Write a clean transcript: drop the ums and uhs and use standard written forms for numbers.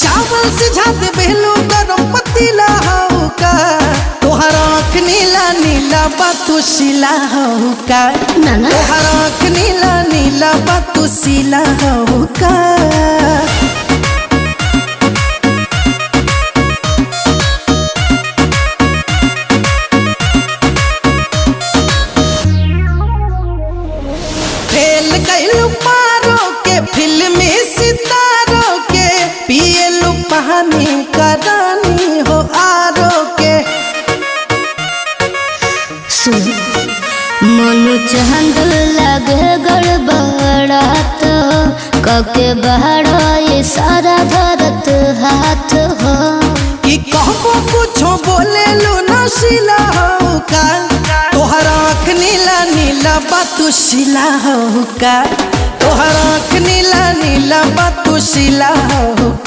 चावल से झाते बेलू गरम पतीला हो का तोहर आँख नीला नीला बातुशिला हो का तोहर आँख नीला नीला बातुशिला हो का फेल कैलू पारो के फिल्मी सितारों के पियलू पानी का रानी हो आरो के मन चांद लगे गड़बड़ा तो कके बहरा ये सारा धरत हाथ हो कि कहबो कुछो बोले लू नशीला हो का तोहर आँख नीला नीला बातुशिला हो का तोहर आँख नीला नीला बातुशिला हो का।